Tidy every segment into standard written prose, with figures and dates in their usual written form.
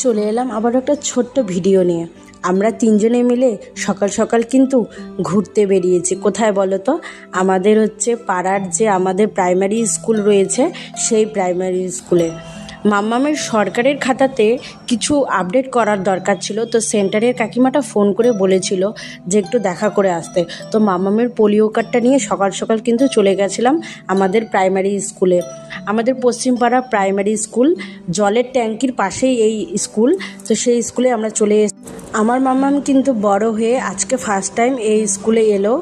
চলে এলাম আবার একটা ছোট্ট ভিডিও নিয়ে। আমরা তিনজনে মিলে সকাল সকাল কিন্তু ঘুরতে বেরিয়েছি। কোথায় বলো তো? আমাদের হচ্ছে পাড়ার যে আমাদের প্রাইমারি স্কুল রয়েছে সেই প্রাইমারি স্কুলে। মাম্মামের সরকারের খাতাতে কিছু আপডেট করার দরকার ছিল, তো সেন্টারের কাকিমাটা ফোন করে বলেছিল যে একটু দেখা করে আসতে। তো মাম্মামের পোলিও কার্ডটা নিয়ে সকাল সকাল কিন্তু চলে গেছিলাম আমাদের প্রাইমারি স্কুলে। আমাদের পশ্চিমপাড়া প্রাইমারি স্কুল, জলের ট্যাঙ্কির পাশেই এই স্কুল। তো সেই স্কুলে আমরা চলে আমার মাম্মাম কিন্তু বড় হয়ে আজকে ফার্স্ট টাইম এই স্কুলে এলো।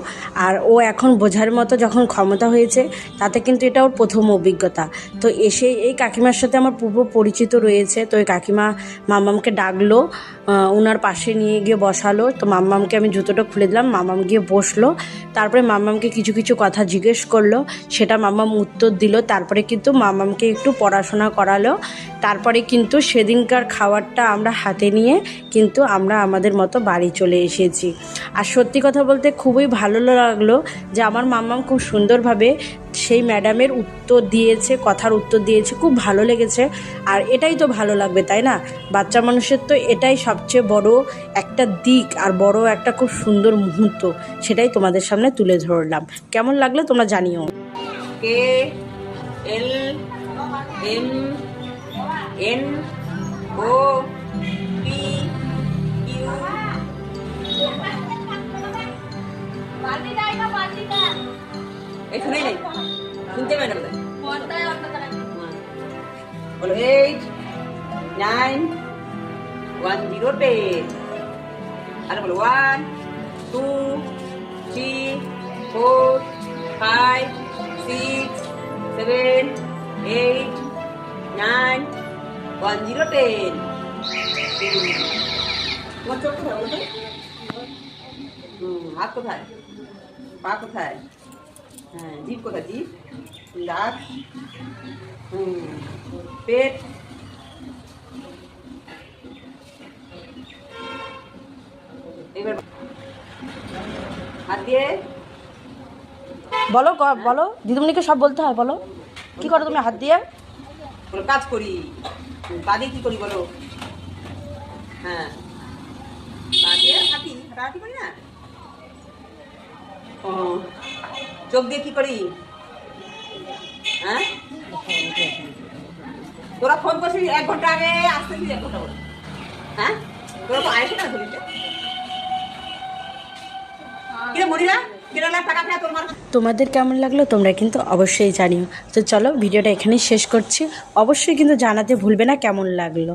আর ও এখন বোঝার মতো যখন ক্ষমতা হয়েছে, তাতে কিন্তু এটা ওর প্রথম অভিজ্ঞতা। তো এসে এই কাকিমার সাথে আমার পূর্ব পরিচিত রয়েছে। তো এই কাকিমা মাম্মামকে ডাকলো, ওনার পাশে নিয়ে গিয়ে বসালো। তো মাম্মামকে আমি জুতোটা খুলে দিলাম, মাম্মাম গিয়ে বসলো। তারপরে মাম্মামকে কিছু কিছু কথা জিজ্ঞেস করলো, সেটা মাম্মাম উত্তর দিল। তারপরে কিন্তু মাম্মামকে একটু পড়াশোনা করালো। তারপরে কিন্তু সেদিনকার খাবারটা আমরা হাতে নিয়ে কিন্তু আমরা আমাদের মতো বাড়ি চলে এসেছি। আর সত্যি কথা বলতে খুবই ভালো লাগলো যে আমার মাম্মাম খুব সুন্দরভাবে সেই ম্যাডামের উত্তর দিয়েছে, কথার উত্তর দিয়েছে, খুব ভালো লেগেছে। আর এটাই তো ভালো লাগবে, তাই না? বাচ্চা মানুষের তো এটাই সবচেয়ে বড় একটা দিক আর বড় একটা খুব সুন্দর মুহূর্ত, সেটাই তোমাদের সামনে তুলে ধরলাম। কেমন লাগলো তোমরা জানিও। K L M N O P Q এই শুনে নেই, শুনতে পাই না বলো 8 9 1 0 10 আর বলো 1 2 3 4 5 6 7 8 9 1 0 10 তোমার চোখ কোথায় বলো তো? হাত কোথায়, পা কোথায়, হ্যাঁ জিভ কোথায়, জিভ, দাঁত, পেট, এবার হাত দিয়ে বলো বলো, দিদিমণিকে সব বলতে হয়। বলো কি করো তুমি হাত দিয়ে? বলো কাজ করি। পা দিয়ে কি করি বলো? হ্যাঁ পা দিয়ে হাঁটাহাঁটি করি না। ও চোখ দিয়ে কি করি? হ্যাঁ তোরা ফোন করছিস 1 ঘন্টা আগে, আসতেছিস 1 ঘন্টা বলে। হ্যাঁ তোরা তো আইসে না ধরিতে কিরে মরিরা কিরালা টাকা খেয়ে তোর মার। তোমাদের কেমন লাগলো তোমরা কিন্তু অবশ্যই জানিও। তো চলো ভিডিওটা এখানেই শেষ করছি। অবশ্যই কিন্তু জানাতে ভুলবে না কেমন লাগলো।